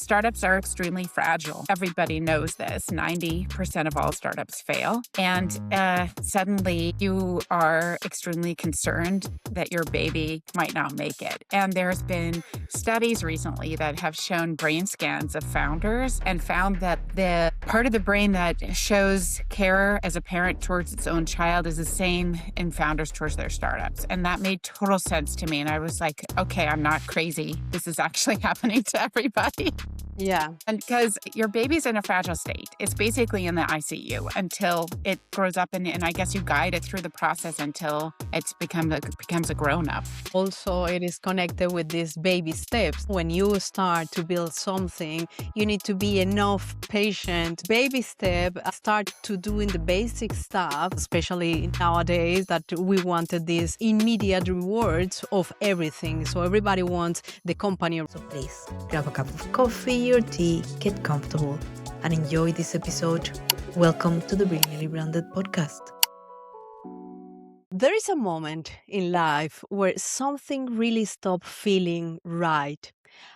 Startups are extremely fragile. Everybody knows this. 90% of all startups fail. And suddenly you are extremely concerned that your baby might not make it. And there's been studies recently that have shown brain scans of founders and found that the part of the brain that shows care as a parent towards its own child is the same in founders towards their startups. And that made total sense to me. And I was like, okay, I'm not crazy. This is actually happening to everybody. Yeah. And because your baby's in a fragile state, it's basically in the ICU until it grows up, and I guess you guide it through the process until it becomes a grown-up. Also, it is connected with these baby steps. When you start to build something, you need to be enough patient. Baby step, start to doing the basic stuff, especially nowadays that we wanted these immediate rewards of everything. So everybody wants the company. So please grab a cup of coffee or tea, get comfortable, and enjoy this episode. Welcome to the Brilliantly Branded podcast. There is a moment in life where something really stops feeling right.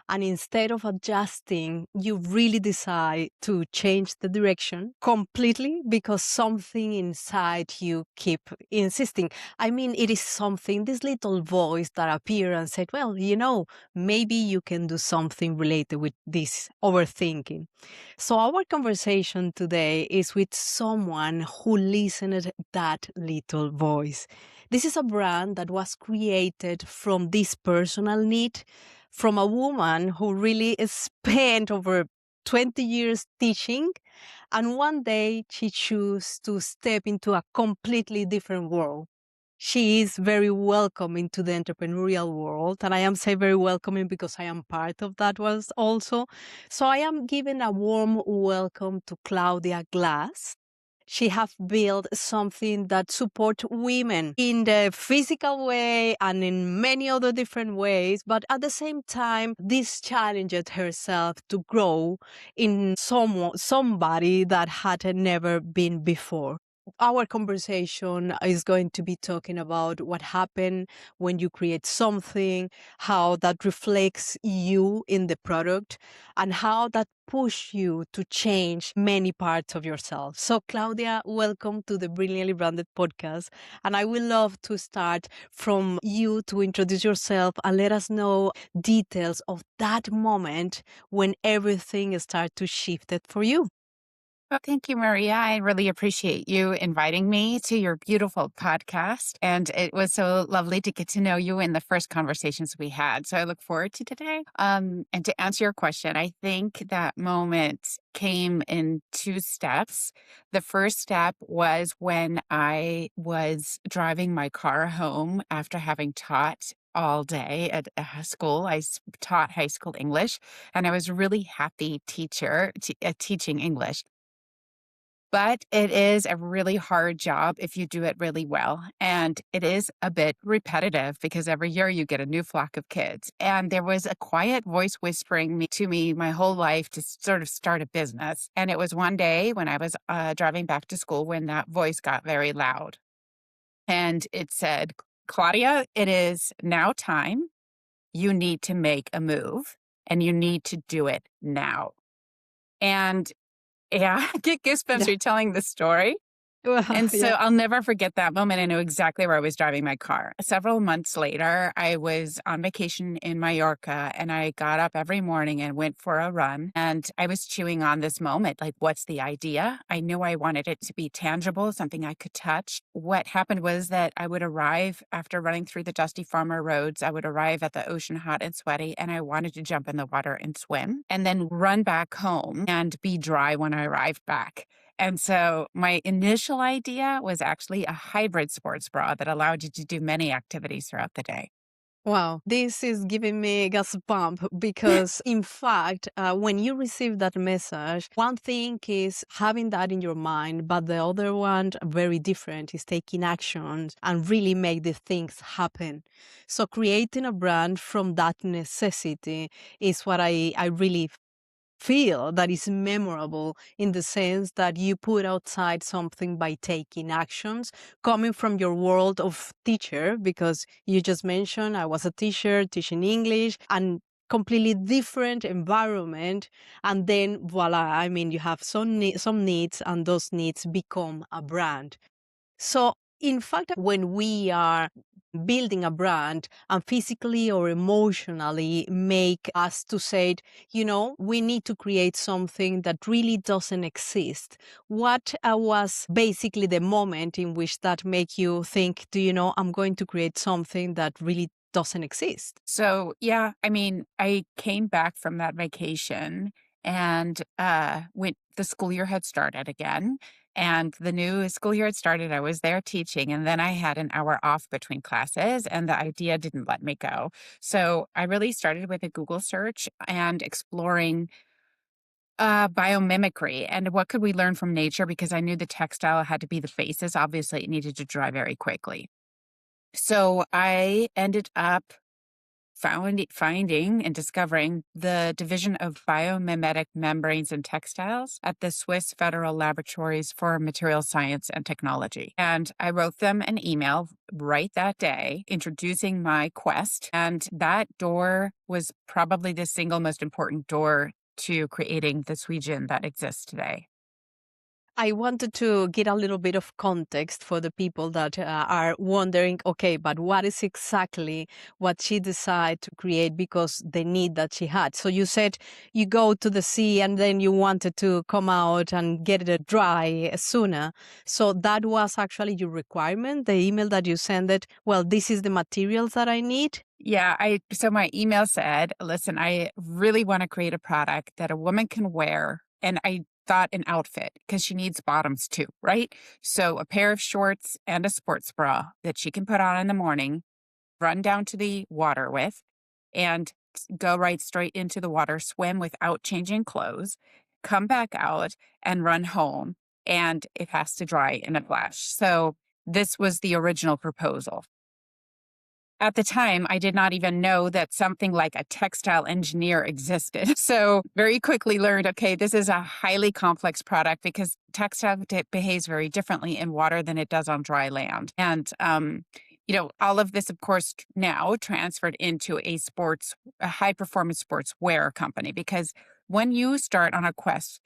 And instead of adjusting, you really decide to change the direction completely because something inside you keep insisting. I mean, it is something, this little voice that appeared and said, well, maybe you can do something related with this overthinking. So our conversation today is with someone who listened to that little voice. This is a brand that was created from this personal need, from a woman who really spent over 20 years teaching, and one day she chose to step into a completely different world. She is very welcoming to the entrepreneurial world, and I am saying very welcoming because I am part of that was also. So I am giving a warm welcome to Claudia Glass. She has built something that supports women in the physical way and in many other different ways. But at the same time, this challenged herself to grow in somebody that had never been before. Our conversation is going to be talking about what happened when you create something, how that reflects you in the product, and how that push you to change many parts of yourself. So Claudia, welcome to the Brilliantly Branded podcast. And I would love to start from you to introduce yourself and let us know details of that moment when everything started to shift it for you. Well, thank you, Maria. I really appreciate you inviting me to your beautiful podcast. And it was so lovely to get to know you in the first conversations we had. So I look forward to today. And to answer your question, I think that moment came in two steps. The first step was when I was driving my car home after having taught all day at a school. I taught high school English, and I was a really happy teacher teaching English. But it is a really hard job if you do it really well. And it is a bit repetitive because every year you get a new flock of kids. And there was a quiet voice whispering to me my whole life to sort of start a business. And it was one day when I was driving back to school when that voice got very loud. And it said, Claudia, it is now time. You need to make a move and you need to do it now. And yeah, I get goosebumps retelling the story. And so I'll never forget that moment. I know exactly where I was driving my car. Several months later, I was on vacation in Mallorca, and I got up every morning and went for a run. And I was chewing on this moment, like, what's the idea? I knew I wanted it to be tangible, something I could touch. What happened was that I would arrive after running through the dusty farmer roads. I would arrive at the ocean hot and sweaty, and I wanted to jump in the water and swim and then run back home and be dry when I arrived back. And so my initial idea was actually a hybrid sports bra that allowed you to do many activities throughout the day. Wow, this is giving me a gas pump because, in fact, when you receive that message, one thing is having that in your mind, but the other one, very different, is taking actions and really make the things happen. So creating a brand from that necessity is what I really feel that is memorable, in the sense that you put outside something by taking actions coming from your world of teacher, because you just mentioned I was a teacher teaching English, and completely different environment, and then voila, I mean, you have some needs, and those needs become a brand. So, in fact, when we are building a brand and physically or emotionally make us to say, we need to create something that really doesn't exist. What was basically the moment in which that make you think, I'm going to create something that really doesn't exist? So, yeah, I mean, I came back from that vacation and when the school year had started again. And the new school year had started. I was there teaching, and then I had an hour off between classes, and the idea didn't let me go. So I really started with a Google search and exploring biomimicry and what could we learn from nature, because I knew the textile had to be the faces. Obviously, it needed to dry very quickly. So I ended up finding and discovering the Division of Biomimetic Membranes and Textiles at the Swiss Federal Laboratories for Material Science and Technology. And I wrote them an email right that day introducing my quest. And that door was probably the single most important door to creating the Sweejen that exists today. I wanted to get a little bit of context for the people that are wondering, okay, but what is exactly what she decided to create because the need that she had? So you said you go to the sea and then you wanted to come out and get it dry sooner. So that was actually your requirement, the email that you sent it, well, this is the materials that I need? Yeah, so my email said, listen, I really want to create a product that a woman can wear. And I thought an outfit because she needs bottoms too, right? So a pair of shorts and a sports bra that she can put on in the morning, run down to the water with, and go right straight into the water, swim without changing clothes, come back out and run home. And it has to dry in a flash. So this was the original proposal. At the time, I did not even know that something like a textile engineer existed. So very quickly learned, okay, this is a highly complex product because textile behaves very differently in water than it does on dry land. And, all of this, of course, now transferred into a high performance sports wear company, because when you start on a quest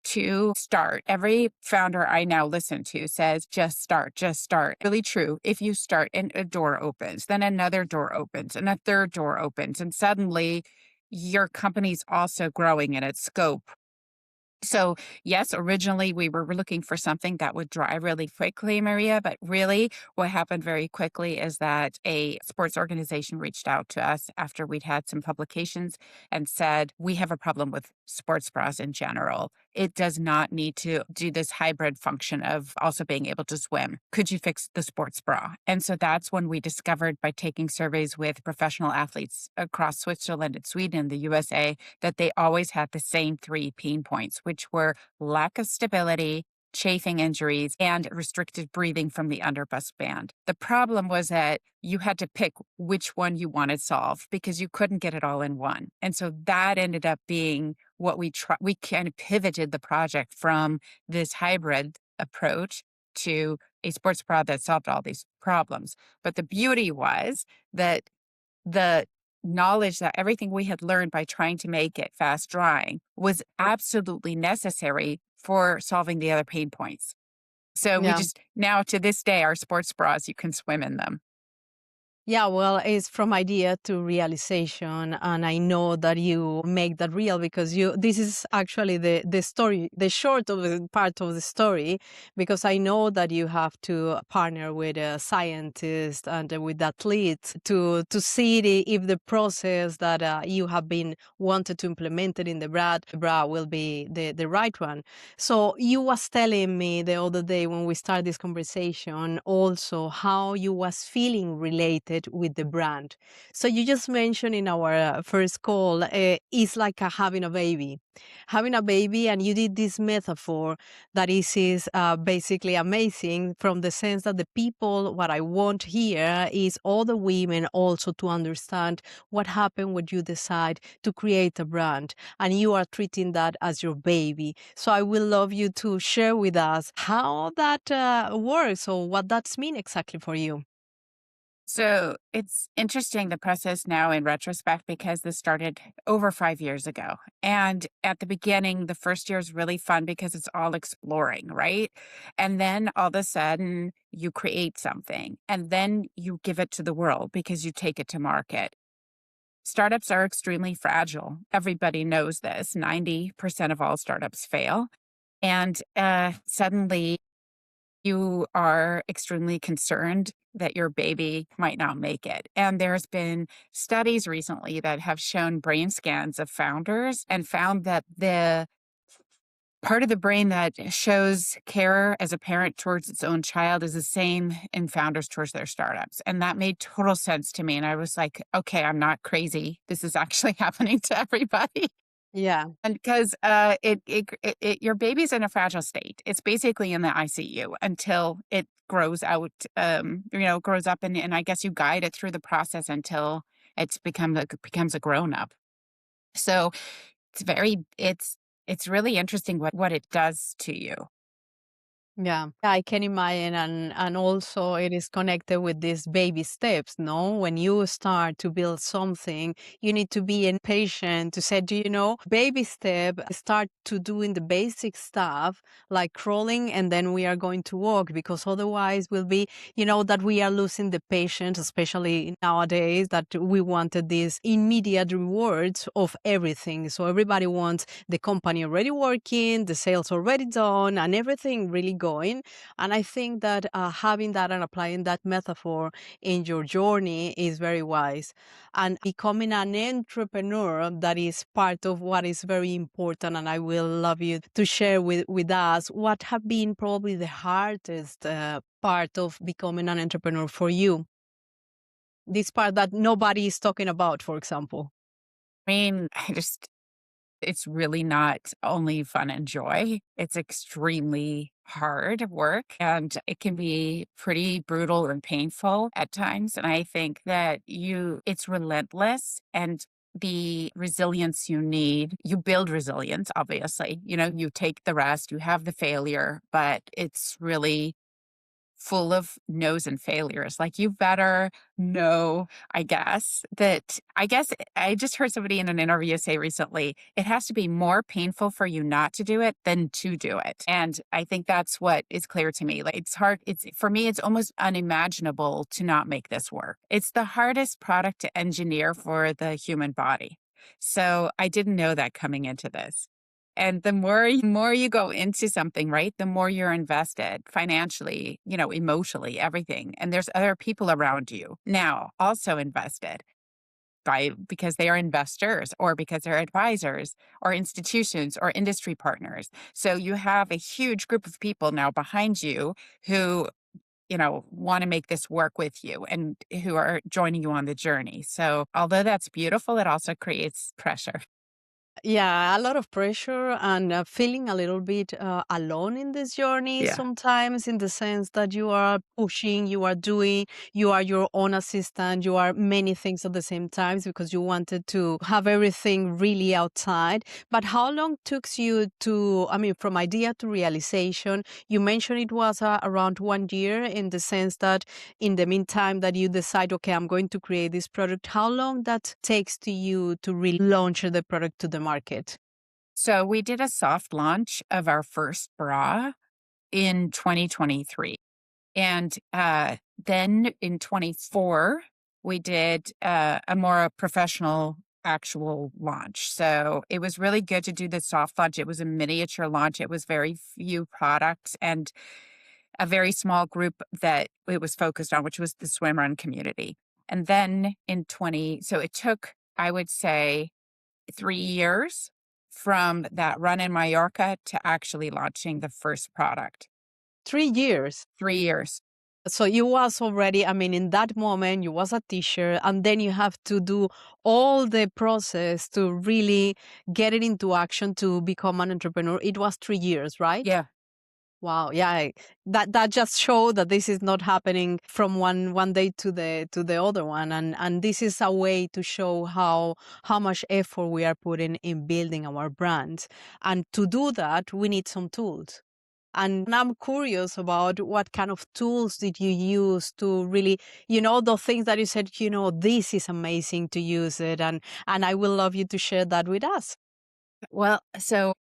to start. Every founder I now listen to says, just start, just start. Really true. If you start and a door opens, then another door opens and a third door opens, and suddenly your company's also growing in its scope. So, yes, originally we were looking for something that would dry really quickly, Maria, but really what happened very quickly is that a sports organization reached out to us after we'd had some publications and said, we have a problem with sports bras in general. It does not need to do this hybrid function of also being able to swim. Could you fix the sports bra? And so that's when we discovered, by taking surveys with professional athletes across Switzerland and Sweden and the USA, that they always had the same three pain points, which were lack of stability, chafing injuries, and restricted breathing from the underbust band. The problem was that you had to pick which one you wanted solved because you couldn't get it all in one. And so that ended up being what we kind of pivoted the project from this hybrid approach to a sports bra that solved all these problems. But the beauty was that the knowledge that everything we had learned by trying to make it fast drying was absolutely necessary for solving the other pain points. So we Yeah. just now, to this day, our sports bras, you can swim in them. Yeah, well, it's from idea to realization, and I know that you make that real because this is actually the story, the short of the part of the story, because I know that you have to partner with a scientist and with athletes to see if the process that you have been wanted to implement it in the bra will be the right one. So you was telling me the other day when we started this conversation also how you was feeling related with the brand. So you just mentioned in our first call, it's like having a baby. Having a baby, and you did this metaphor that is basically amazing from the sense that the people, what I want here is all the women also to understand what happened when you decide to create a brand and you are treating that as your baby. So I will love you to share with us how that works or what that's mean exactly for you. So it's interesting the process now in retrospect because this started over 5 years ago. And at the beginning, the first year is really fun because it's all exploring, right? And then all of a sudden, you create something and then you give it to the world because you take it to market. Startups are extremely fragile. Everybody knows this. 90% of all startups fail. And suddenly, you are extremely concerned that your baby might not make it. And there's been studies recently that have shown brain scans of founders and found that the part of the brain that shows care as a parent towards its own child is the same in founders towards their startups. And that made total sense to me. And I was like, okay, I'm not crazy. This is actually happening to everybody. Yeah. And because your baby's in a fragile state. It's basically in the ICU until it grows out, grows up, and I guess you guide it through the process until becomes a grown up. So it's really interesting what it does to you. Yeah, I can imagine, and also it is connected with these baby steps. No, when you start to build something, you need to be patient to say, do you know, baby step, start to doing the basic stuff like crawling, and then we are going to walk, because otherwise will be, that we are losing the patience, especially nowadays that we wanted these immediate rewards of everything. So everybody wants the company already working, the sales already done, and everything really going. And I think that having that and applying that metaphor in your journey is very wise. And becoming an entrepreneur, that is part of what is very important. And I will love you to share with us what have been probably the hardest part of becoming an entrepreneur for you. This part that nobody is talking about, for example. I mean, it's really not only fun and joy. It's extremely hard work and it can be pretty brutal and painful at times. And I think that it's relentless, and the resilience you need, you build resilience, obviously. You take the rest, you have the failure, but it's really full of no's and failures. Like, you better know, I guess I just heard somebody in an interview say recently, it has to be more painful for you not to do it than to do it. And I think that's what is clear to me. Like, it's hard. For me, it's almost unimaginable to not make this work. It's the hardest product to engineer for the human body. So I didn't know that coming into this. And the more you go into something, right, the more you're invested financially, emotionally, everything. And there's other people around you now also invested because they are investors or because they're advisors or institutions or industry partners. So you have a huge group of people now behind you who, want to make this work with you and who are joining you on the journey. So although that's beautiful, it also creates pressure. Yeah, a lot of pressure and feeling a little bit alone in this journey Yeah. sometimes, in the sense that you are pushing, you are doing, you are your own assistant, you are many things at the same time because you wanted to have everything really outside. But how long took you to, I mean, from idea to realization? You mentioned it was around 1 year, in the sense that in the meantime that you decide, okay, I'm going to create this product. How long that takes to you to really launch the product to the market? So we did a soft launch of our first bra in 2023. And then in 24, we did a more professional actual launch. So it was really good to do the soft launch. It was a miniature launch. It was very few products and a very small group that it was focused on, which was the swim run community. And then so it took, I would say, 3 years from that run in Mallorca to actually launching the first product. 3 years. 3 years. So you was already, I mean, in that moment, you was a teacher, and then you have to do all the process to really get it into action to become an entrepreneur. It was 3 years, right? Yeah. Wow, yeah, that just showed that this is not happening from one day to the other one, and this is a way to show how much effort we are putting in building our brand. And to do that, we need some tools. And I'm curious about what kind of tools did you use to really, the things that you said, this is amazing to use it. And I will love you to share that with us. Well, so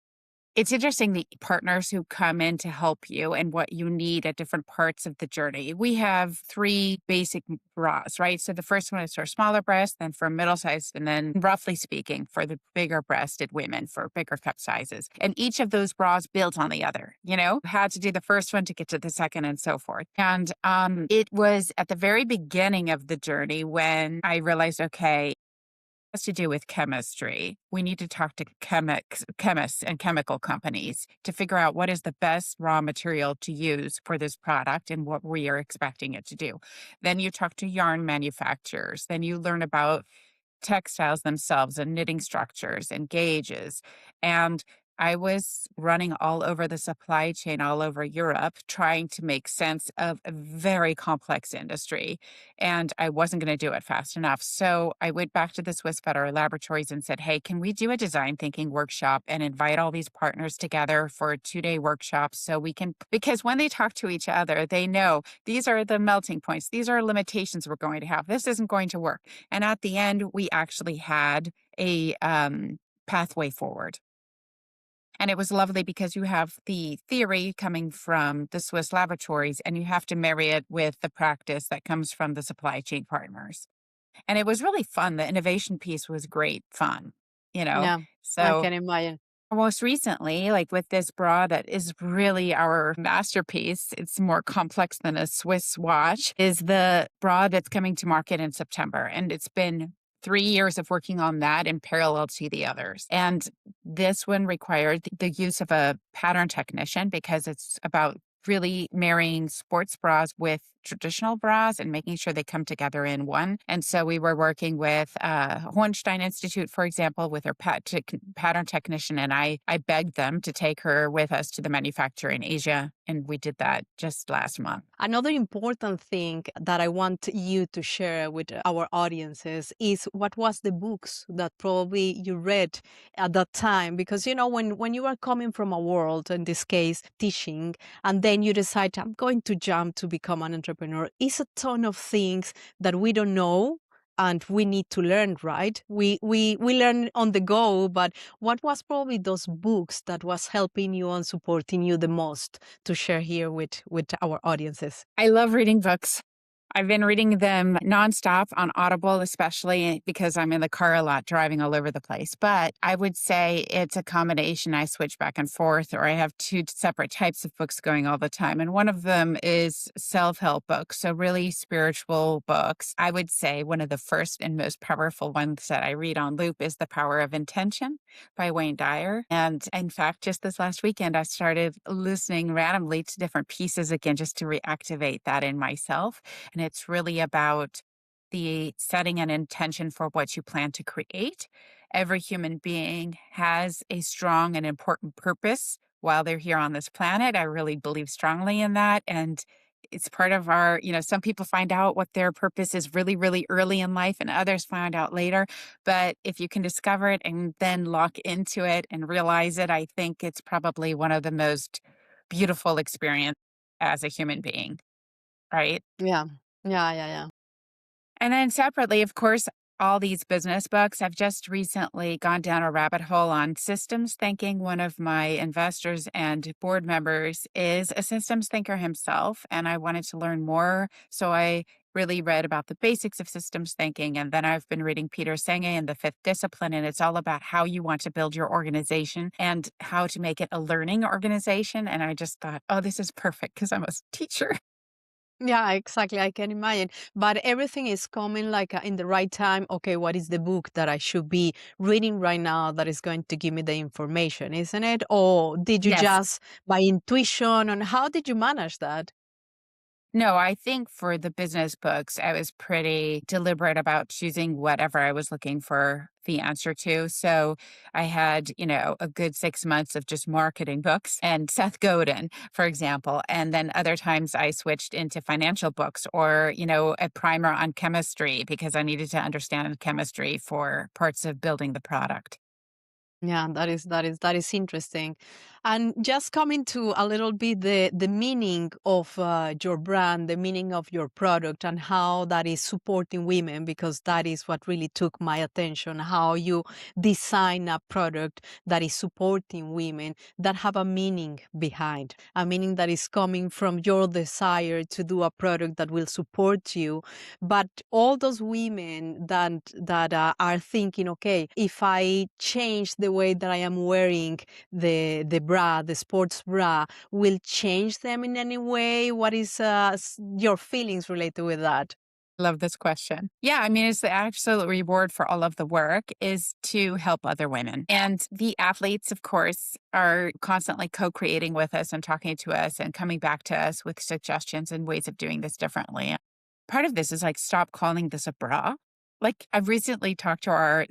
it's interesting the partners who come in to help you and what you need at different parts of the journey. We have three basic bras, right? So the first one is for smaller breasts, then for middle sized, and then roughly speaking, for the bigger breasted women for bigger cup sizes. And each of those bras built on the other, had to do the first one to get to the second and so forth. And it was at the very beginning of the journey when I realized, okay, has to do with chemistry. We need to talk to chemists and chemical companies to figure out what is the best raw material to use for this product and what we are expecting it to do. Then you talk to yarn manufacturers. Then you learn about textiles themselves and knitting structures and gauges. And I was running all over the supply chain, all over Europe, trying to make sense of a very complex industry. And I wasn't going to do it fast enough. So I went back to the Swiss Federal Laboratories and said, hey, can we do a design thinking workshop and invite all these partners together for a 2-day workshop so we can, because when they talk to each other, they know these are the melting points, these are limitations we're going to have. This isn't going to work. And at the end, we actually had a pathway forward. And it was lovely because you have the theory coming from the Swiss laboratories and you have to marry it with the practice that comes from the supply chain partners. And it was really fun. The innovation piece was great fun, you know? Yeah, I So can imagine. most recently, like with this bra that is really our masterpiece, it's more complex than a Swiss watch, is the bra that's coming to market in September. And it's been 3 years of working on that in parallel to the others. And this one required the use of a pattern technician because it's about really marrying sports bras with traditional bras and making sure they come together in one. And so we were working with Hohenstein Institute, for example, with their pattern technician. And I begged them to take her with us to the manufacturer in Asia. And we did that just last month. Another important thing that I want you to share with our audiences is what was the books that probably you read at that time. Because, when you are coming from a world, in this case, teaching, and then you decide, I'm going to jump to become an entrepreneur, it's a ton of things that we don't know and we need to learn, right? We learn on the go, but what was probably those books that was helping you and supporting you the most to share here with our audiences? I love reading books. I've been reading them nonstop on Audible, especially because I'm in the car a lot, driving all over the place. But I would say it's a combination. I switch back and forth, or I have two separate types of books going all the time. And one of them is self-help books, so really spiritual books. I would say one of the first and most powerful ones that I read on loop is The Power of Intention by Wayne Dyer. And in fact, just this last weekend, I started listening randomly to different pieces again, just to reactivate that in myself. And it's really about the setting an intention for what you plan to create. Every human being has a strong and important purpose while they're here on this planet. I really believe strongly in that. And it's part of our, some people find out what their purpose is really, really early in life and others find out later. But if you can discover it and then lock into it and realize it, I think it's probably one of the most beautiful experience as a human being, right? Yeah. Yeah, yeah, yeah. And then separately, of course, all these business books. I've just recently gone down a rabbit hole on systems thinking. One of my investors and board members is a systems thinker himself, and I wanted to learn more. So I really read about the basics of systems thinking. And then I've been reading Peter Senge and the Fifth Discipline, and it's all about how you want to build your organization and how to make it a learning organization. And I just thought, oh, this is perfect because I'm a teacher. Yeah, exactly. I can imagine. But everything is coming like in the right time. Okay, what is the book that I should be reading right now that is going to give me the information, isn't it? Or did you Yes. just by intuition? And how did you manage that? No, I think for the business books, I was pretty deliberate about choosing whatever I was looking for the answer to. So I had, a good 6 months of just marketing books and Seth Godin, for example. And then other times I switched into financial books or, a primer on chemistry because I needed to understand chemistry for parts of building the product. Yeah, that is interesting. And just coming to a little bit the meaning of your brand, the meaning of your product, and how that is supporting women, because that is what really took my attention. How you design a product that is supporting women that have a meaning behind, a meaning that is coming from your desire to do a product that will support you. But all those women that are thinking, okay, if I change the way that I am wearing the bra, the sports bra, will change them in any way? What is your feelings related with that? Love this question. Yeah, I mean, it's the absolute reward for all of the work is to help other women. And the athletes, of course, are constantly co creating with us and talking to us and coming back to us with suggestions and ways of doing this differently. Part of this is like, stop calling this a bra. Like, I've recently talked to our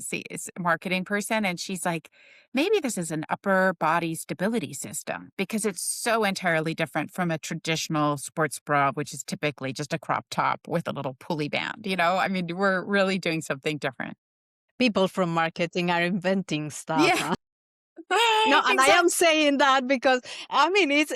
marketing person, and she's like, maybe this is an upper body stability system because it's so entirely different from a traditional sports bra, which is typically just a crop top with a little pulley band. I mean, we're really doing something different. People from marketing are inventing stuff, Yeah, huh? No, and I exactly. am saying that because I mean it's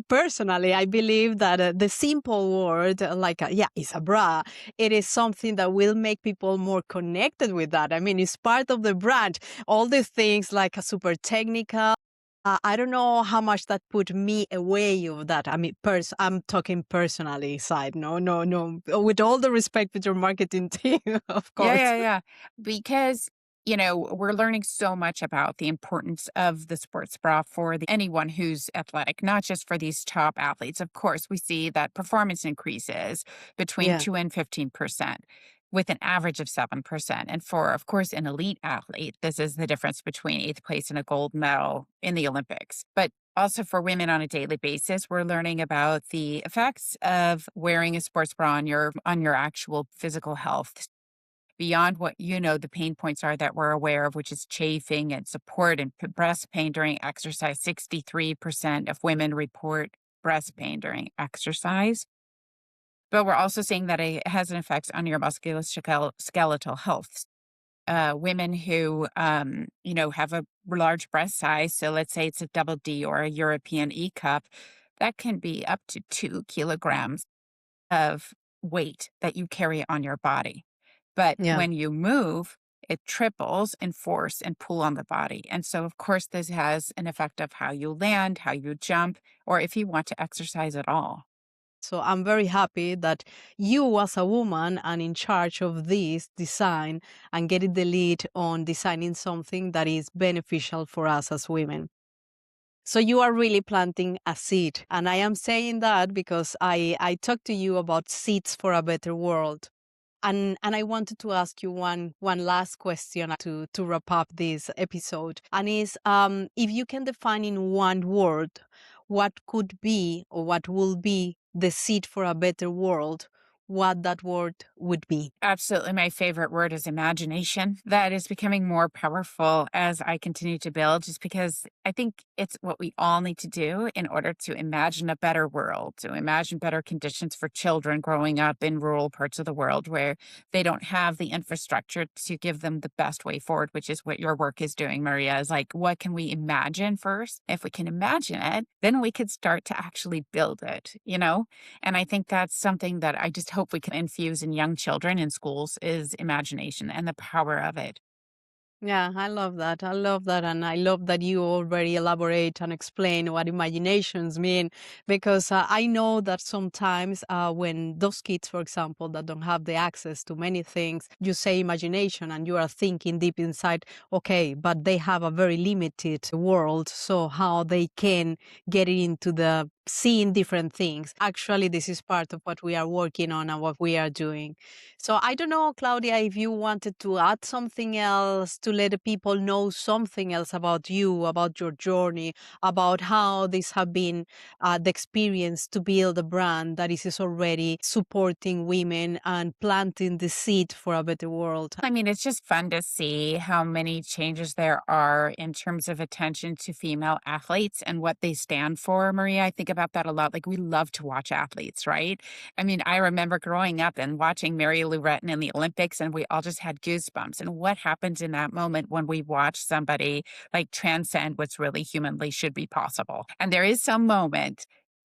personally I believe that the simple word yeah, it's a bra. It is something that will make people more connected with that. I mean, it's part of the brand. All the things like a super technical. I don't know how much that put me away of that. I mean, I'm talking personally side. No, no, no. With all the respect with your marketing team, of Yeah, course. yeah, yeah. Because, we're learning so much about the importance of the sports bra for anyone who's athletic, not just for these top athletes. Of course, we see that performance increases between Yeah. 2 and 15% with an average of 7%. And for, of course, an elite athlete, this is the difference between eighth place and a gold medal in the Olympics. But also for women on a daily basis, we're learning about the effects of wearing a sports bra on your actual physical health beyond what the pain points are that we're aware of, which is chafing and support and breast pain during exercise. 63% of women report breast pain during exercise. But we're also seeing that it has an effect on your musculoskeletal health. Women who, have a large breast size, so let's say it's a double D or a European E cup, that can be up to 2 kilograms of weight that you carry on your body. But Yeah. when you move, it triples in force and pull on the body. And so, of course, this has an effect of how you land, how you jump, or if you want to exercise at all. So I'm very happy that you, as a woman, and in charge of this design and getting the lead on designing something that is beneficial for us as women. So you are really planting a seed. And I am saying that because I talked to you about seeds for a better world. And I wanted to ask you one last question to wrap up this episode. And is if you can define in one word what could be or what will be the seed for a better world, what that word would be. Absolutely. My favorite word is imagination. That is becoming more powerful as I continue to build, just because I think it's what we all need to do in order to imagine a better world, to imagine better conditions for children growing up in rural parts of the world where they don't have the infrastructure to give them the best way forward, which is what your work is doing, Maria. Is like, what can we imagine first? If we can imagine it, then we could start to actually build it. And I think that's something that I just hope we can infuse in young children in schools is imagination and the power of it. Yeah, I love that. I love that. And I love that you already elaborate and explain what imaginations mean. Because I know that sometimes when those kids, for example, that don't have the access to many things, you say imagination and you are thinking deep inside, okay, but they have a very limited world. So how they can get into the seeing different things. Actually, this is part of what we are working on and what we are doing. So I don't know, Claudia, if you wanted to add something else to let the people know something else about you, about your journey, about how this have been the experience to build a brand that is already supporting women and planting the seed for a better world. I mean, it's just fun to see how many changes there are in terms of attention to female athletes and what they stand for, Maria. I think about that a lot. Like, we love to watch athletes, right? I mean, I remember growing up and watching Mary Lou Retton in the Olympics, and we all just had goosebumps. And what happens in that moment when we watch somebody like transcend what's really humanly should be possible. And there is some moment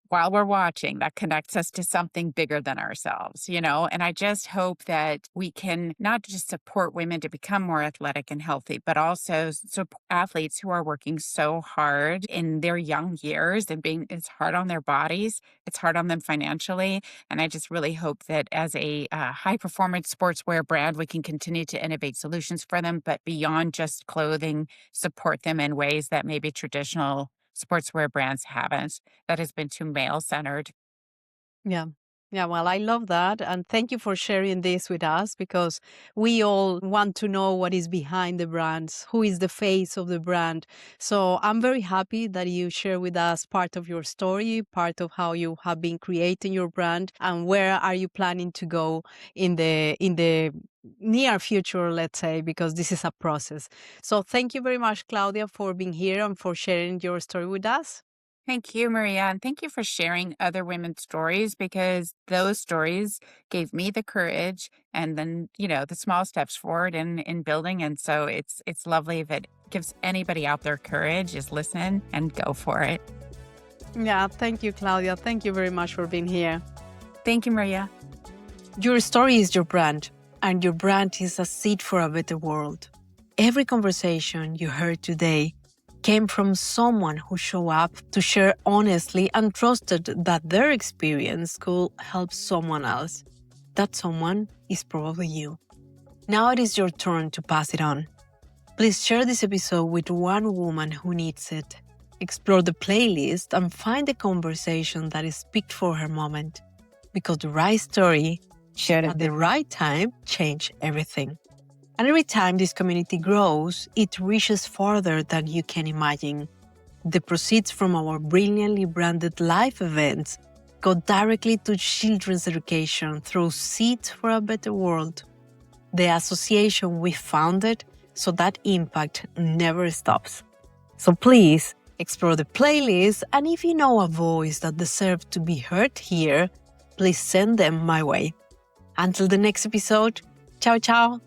while we're watching that connects us to something bigger than ourselves, you know? And I just hope that we can not just support women to become more athletic and healthy, but also support athletes who are working so hard in their young years and it's hard on their bodies, it's hard on them financially. And I just really hope that as a high performance sportswear brand, we can continue to innovate solutions for them, but beyond just clothing, support them in ways that maybe traditional sportswear brands haven't, that has been too male centered. Yeah. Yeah, well, I love that. And thank you for sharing this with us because we all want to know what is behind the brands, who is the face of the brand. So I'm very happy that you share with us part of your story, part of how you have been creating your brand, and where are you planning to go in the near future, let's say, because this is a process. So thank you very much, Claudia, for being here and for sharing your story with us. Thank you, Maria. And thank you for sharing other women's stories because those stories gave me the courage and then, the small steps forward in building. And so it's lovely if it gives anybody out there courage, just listen and go for it. Yeah, thank you, Claudia. Thank you very much for being here. Thank you, Maria. Your story is your brand, and your brand is a seed for a better world. Every conversation you heard today came from someone who showed up to share honestly and trusted that their experience could help someone else. That someone is probably you. Now it is your turn to pass it on. Please share this episode with one woman who needs it. Explore the playlist and find the conversation that is picked for her moment. Because the right story, shared at the right time, changes everything. And every time this community grows, it reaches farther than you can imagine. The proceeds from our brilliantly branded live events go directly to children's education through Seeds for a Better World, the association we founded so that impact never stops. So please explore the playlist, and if you know a voice that deserves to be heard here, please send them my way. Until the next episode, ciao ciao!